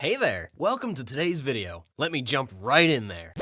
Hey there, welcome to today's video. Let me jump right in there.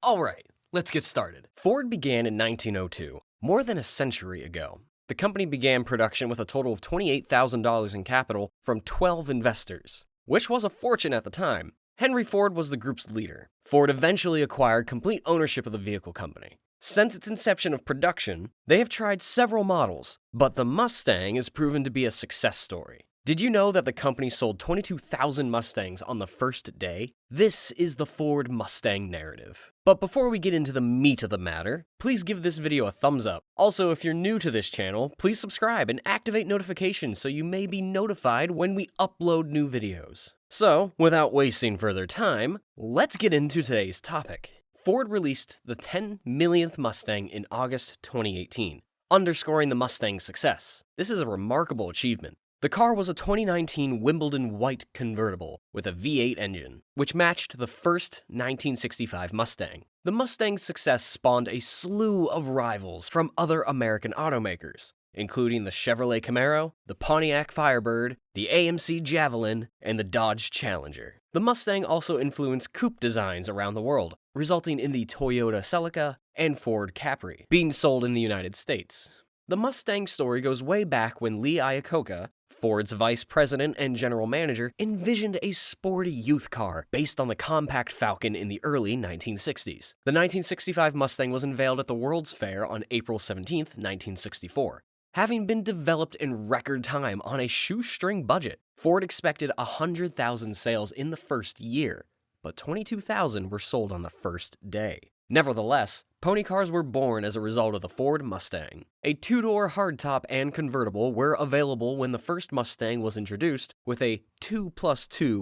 Alright, let's get started. Ford began in 1902, more than a century ago. The company began production with a total of $28,000 in capital from 12 investors, which was a fortune at the time. Henry Ford was the group's leader. Ford eventually acquired complete ownership of the vehicle company. Since its inception of production, they have tried several models, but the Mustang has proven to be a success story. Did you know that the company sold 22,000 Mustangs on the first day? This is the Ford Mustang narrative. But before we get into the meat of the matter, please give this video a thumbs up. Also, if you're new to this channel, please subscribe and activate notifications so you may be notified when we upload new videos. So, without wasting further time, let's get into today's topic. Ford released the 10 millionth Mustang in August 2018, underscoring the Mustang's success. This is a remarkable achievement. The car was a 2019 Wimbledon white convertible with a V8 engine, which matched the first 1965 Mustang. The Mustang's success spawned a slew of rivals from other American automakers, including the Chevrolet Camaro, the Pontiac Firebird, the AMC Javelin, and the Dodge Challenger. The Mustang also influenced coupe designs around the world, resulting in the Toyota Celica and Ford Capri being sold in the United States. The Mustang story goes way back when Lee Iacocca, Ford's vice president and general manager, envisioned a sporty youth car based on the compact Falcon in the early 1960s. The 1965 Mustang was unveiled at the World's Fair on April 17, 1964. Having been developed in record time on a shoestring budget, Ford expected 100,000 sales in the first year, but 22,000 were sold on the first day. Nevertheless, pony cars were born as a result of the Ford Mustang. A two-door hardtop and convertible were available when the first Mustang was introduced, with a 2+2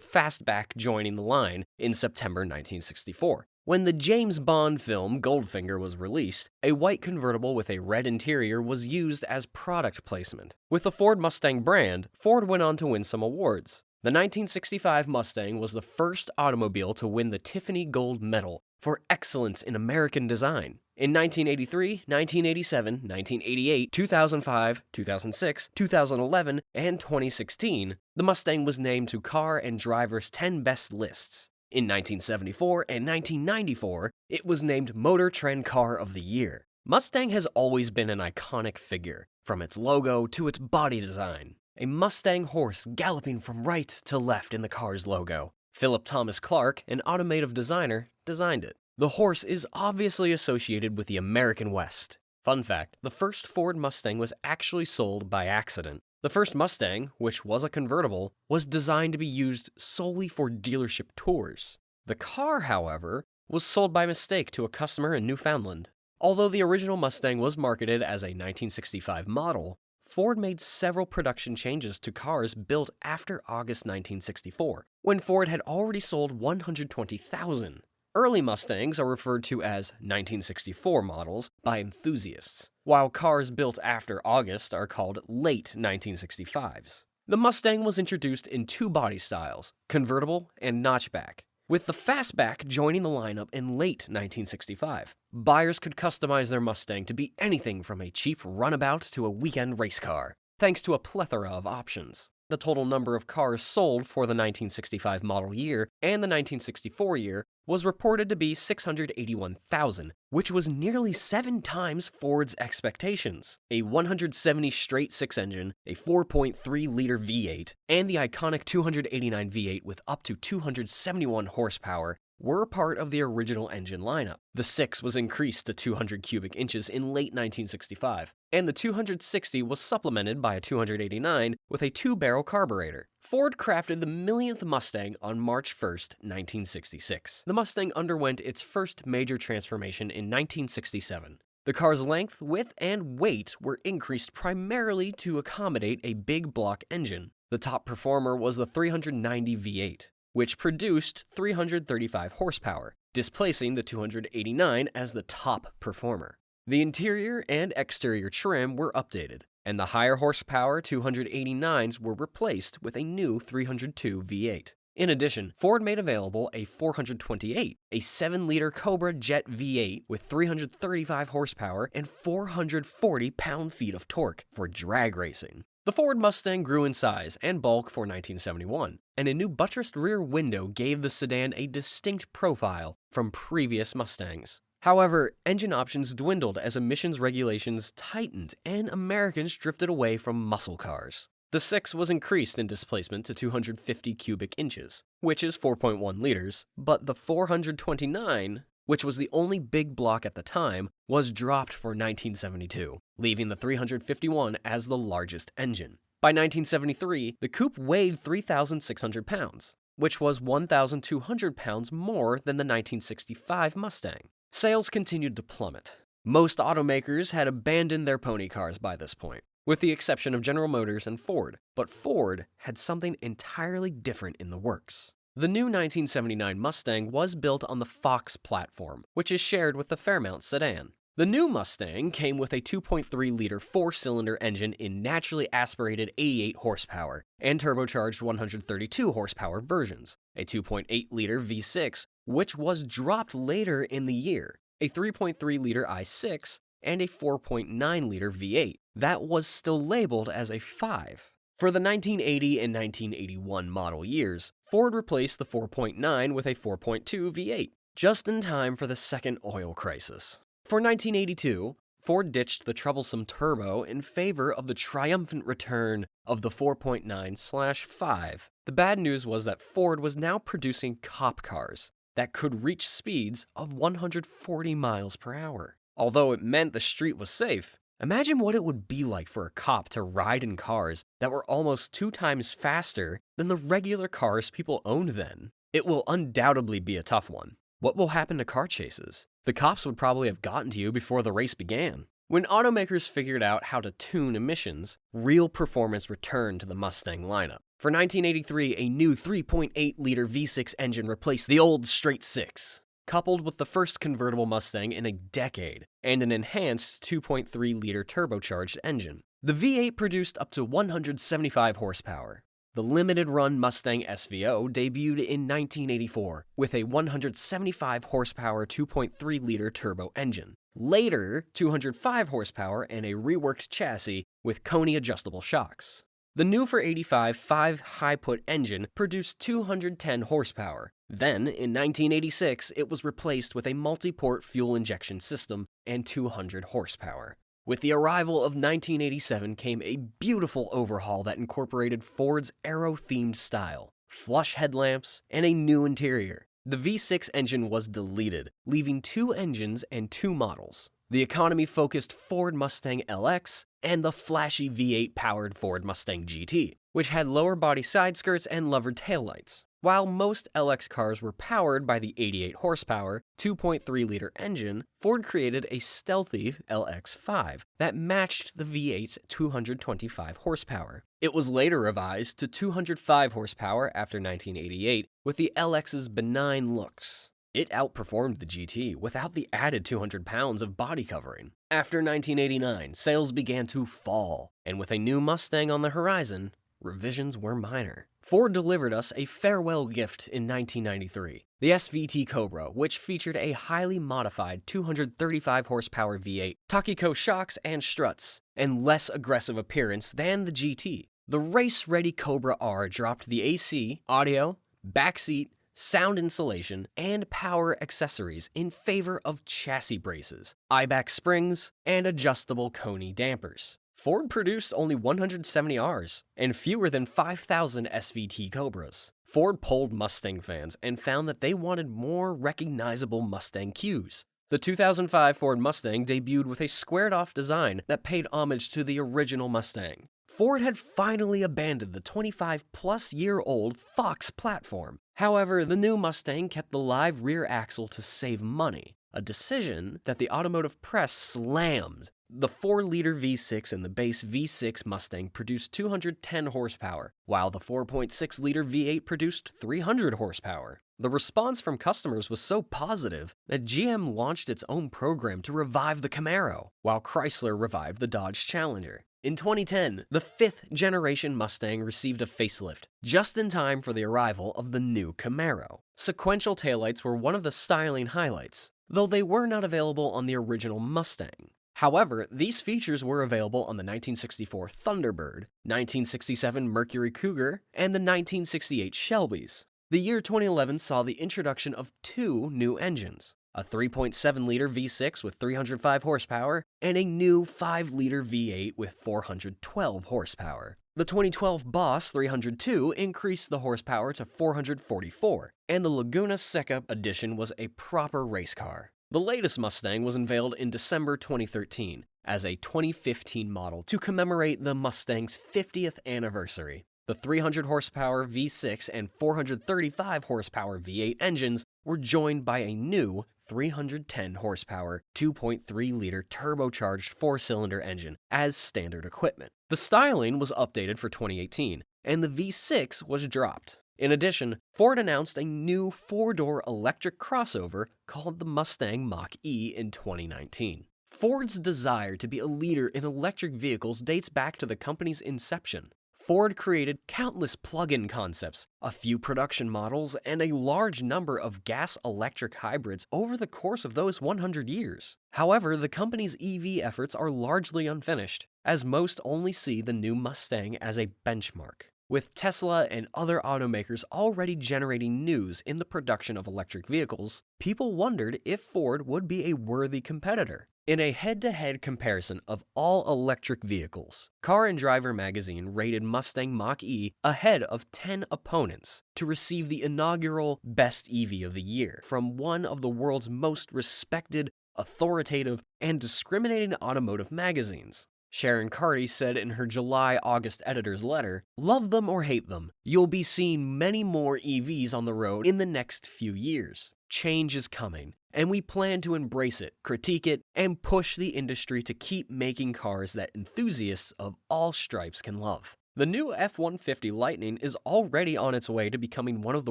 fastback joining the line in September 1964. When the James Bond film Goldfinger was released, a white convertible with a red interior was used as product placement. With the Ford Mustang brand, Ford went on to win some awards. The 1965 Mustang was the first automobile to win the Tiffany Gold Medal for excellence in American design. In 1983, 1987, 1988, 2005, 2006, 2011, and 2016, the Mustang was named to Car and Driver's 10 Best lists. In 1974 and 1994, it was named Motor Trend Car of the Year. Mustang has always been an iconic figure, from its logo to its body design. A Mustang horse galloping from right to left in the car's logo. Philip Thomas Clark, an automotive designer, designed it. The horse is obviously associated with the American West. Fun fact, the first Ford Mustang was actually sold by accident. The first Mustang, which was a convertible, was designed to be used solely for dealership tours. The car, however, was sold by mistake to a customer in Newfoundland. Although the original Mustang was marketed as a 1965 model, Ford made several production changes to cars built after August 1964, when Ford had already sold 120,000. Early Mustangs are referred to as 1964 models by enthusiasts, while cars built after August are called late 1965s. The Mustang was introduced in two body styles, convertible and notchback, with the fastback joining the lineup in late 1965. Buyers could customize their Mustang to be anything from a cheap runabout to a weekend race car, thanks to a plethora of options. The total number of cars sold for the 1965 model year and the 1964 year was reported to be 681,000, which was nearly 7 times Ford's expectations. A 170 straight 6-engine, a 4.3-liter V8, and the iconic 289 V8 with up to 271 horsepower were part of the original engine lineup. The 6 was increased to 200 cubic inches in late 1965, and the 260 was supplemented by a 289 with a 2-barrel carburetor. Ford crafted the millionth Mustang on March 1, 1966. The Mustang underwent its first major transformation in 1967. The car's length, width, and weight were increased primarily to accommodate a big block engine. The top performer was the 390 V8. Which produced 335 horsepower, displacing the 289 as the top performer. The interior and exterior trim were updated, and the higher horsepower 289s were replaced with a new 302 V8. In addition, Ford made available a 428, a 7-liter Cobra Jet V8 with 335 horsepower and 440 pound-feet of torque for drag racing. The Ford Mustang grew in size and bulk for 1971, and a new buttressed rear window gave the sedan a distinct profile from previous Mustangs. However, engine options dwindled as emissions regulations tightened and Americans drifted away from muscle cars. The 6 was increased in displacement to 250 cubic inches, which is 4.1 liters, but the 429, which was the only big block at the time, was dropped for 1972, leaving the 351 as the largest engine. By 1973, the coupe weighed 3,600 pounds, which was 1,200 pounds more than the 1965 Mustang. Sales continued to plummet. Most automakers had abandoned their pony cars by this point, with the exception of General Motors and Ford, but Ford had something entirely different in the works. The new 1979 Mustang was built on the Fox platform, which is shared with the Fairmount sedan. The new Mustang came with a 2.3-liter four-cylinder engine in naturally aspirated 88 horsepower and turbocharged 132 horsepower versions, a 2.8-liter V6, which was dropped later in the year, a 3.3-liter i6, and a 4.9-liter V8 that was still labeled as a 5. For the 1980 and 1981 model years, Ford replaced the 4.9 with a 4.2 V8, just in time for the second oil crisis. For 1982, Ford ditched the troublesome turbo in favor of the triumphant return of the 4.9/5. The bad news was that Ford was now producing cop cars that could reach speeds of 140 miles per hour. Although it meant the street was safe, imagine what it would be like for a cop to ride in cars that were almost 2 times faster than the regular cars people owned then. It will undoubtedly be a tough one. What will happen to car chases? The cops would probably have gotten to you before the race began. When automakers figured out how to tune emissions, real performance returned to the Mustang lineup. For 1983, a new 3.8-liter V6 engine replaced the old straight 6. Coupled with the first convertible Mustang in a decade, and an enhanced 2.3-liter turbocharged engine. The V8 produced up to 175 horsepower. The limited-run Mustang SVO debuted in 1984 with a 175 horsepower 2.3-liter turbo engine. Later, 205 horsepower and a reworked chassis with Coney adjustable shocks. The new for 85 5 high-put engine produced 210 horsepower. Then, in 1986, it was replaced with a multi-port fuel injection system and 200 horsepower. With the arrival of 1987 came a beautiful overhaul that incorporated Ford's aero-themed style, flush headlamps, and a new interior. The V6 engine was deleted, leaving 2 engines and 2 models: the economy-focused Ford Mustang LX and the flashy V8-powered Ford Mustang GT, which had lower body side skirts and levered taillights. While most LX cars were powered by the 88 horsepower, 2.3-liter engine, Ford created a stealthy LX5 that matched the V8's 225 horsepower. It was later revised to 205 horsepower after 1988 with the LX's benign looks. It outperformed the GT without the added 200 pounds of body covering. After 1989, sales began to fall, and with a new Mustang on the horizon, revisions were minor. Ford delivered us a farewell gift in 1993, the SVT Cobra, which featured a highly modified 235 horsepower V8, Takiko shocks and struts, and less aggressive appearance than the GT. The race-ready Cobra R dropped the AC, audio, backseat, sound insulation, and power accessories in favor of chassis braces, eye-back springs, and adjustable Coney dampers. Ford produced only 170 Rs and fewer than 5,000 SVT Cobras. Ford polled Mustang fans and found that they wanted more recognizable Mustang cues. The 2005 Ford Mustang debuted with a squared-off design that paid homage to the original Mustang. Ford had finally abandoned the 25-plus-year-old Fox platform. However, the new Mustang kept the live rear axle to save money, a decision that the automotive press slammed. The 4-liter V6 in the base V6 Mustang produced 210 horsepower, while the 4.6-liter V8 produced 300 horsepower. The response from customers was so positive that GM launched its own program to revive the Camaro, while Chrysler revived the Dodge Challenger. In 2010, the 5th-generation Mustang received a facelift, just in time for the arrival of the new Camaro. Sequential taillights were one of the styling highlights, though they were not available on the original Mustang. However, these features were available on the 1964 Thunderbird, 1967 Mercury Cougar, and the 1968 Shelbys. The year 2011 saw the introduction of two new engines, a 3.7-liter V6 with 305 horsepower and a new 5-liter V8 with 412 horsepower. The 2012 Boss 302 increased the horsepower to 444, and the Laguna Seca edition was a proper race car. The latest Mustang was unveiled in December 2013 as a 2015 model to commemorate the Mustang's 50th anniversary. The 300 horsepower V6 and 435 horsepower V8 engines were joined by a new 310 horsepower 2.3-liter turbocharged 4-cylinder engine as standard equipment. The styling was updated for 2018, and the V6 was dropped. In addition, Ford announced a new 4-door electric crossover called the Mustang Mach-E in 2019. Ford's desire to be a leader in electric vehicles dates back to the company's inception. Ford created countless plug-in concepts, a few production models, and a large number of gas-electric hybrids over the course of those 100 years. However, the company's EV efforts are largely unfinished, as most only see the new Mustang as a benchmark. With Tesla and other automakers already generating news in the production of electric vehicles, people wondered if Ford would be a worthy competitor. In a head-to-head comparison of all electric vehicles, Car and Driver magazine rated Mustang Mach-E ahead of 10 opponents to receive the inaugural Best EV of the Year from one of the world's most respected, authoritative, and discriminating automotive magazines. Sharon Carty said in her July-August editor's letter, "Love them or hate them, you'll be seeing many more EVs on the road in the next few years. Change is coming, and we plan to embrace it, critique it, and push the industry to keep making cars that enthusiasts of all stripes can love." The new F-150 Lightning is already on its way to becoming one of the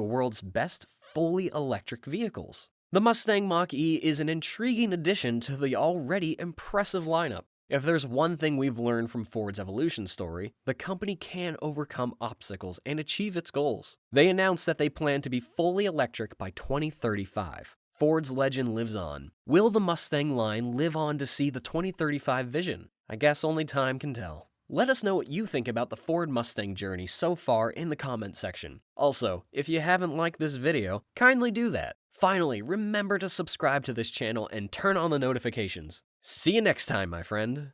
world's best fully electric vehicles. The Mustang Mach-E is an intriguing addition to the already impressive lineup. If there's one thing we've learned from Ford's evolution story, the company can overcome obstacles and achieve its goals. They announced that they plan to be fully electric by 2035. Ford's legend lives on. Will the Mustang line live on to see the 2035 vision? I guess only time can tell. Let us know what you think about the Ford Mustang journey so far in the comment section. Also, if you haven't liked this video, kindly do that. Finally, remember to subscribe to this channel and turn on the notifications. See you next time, my friend.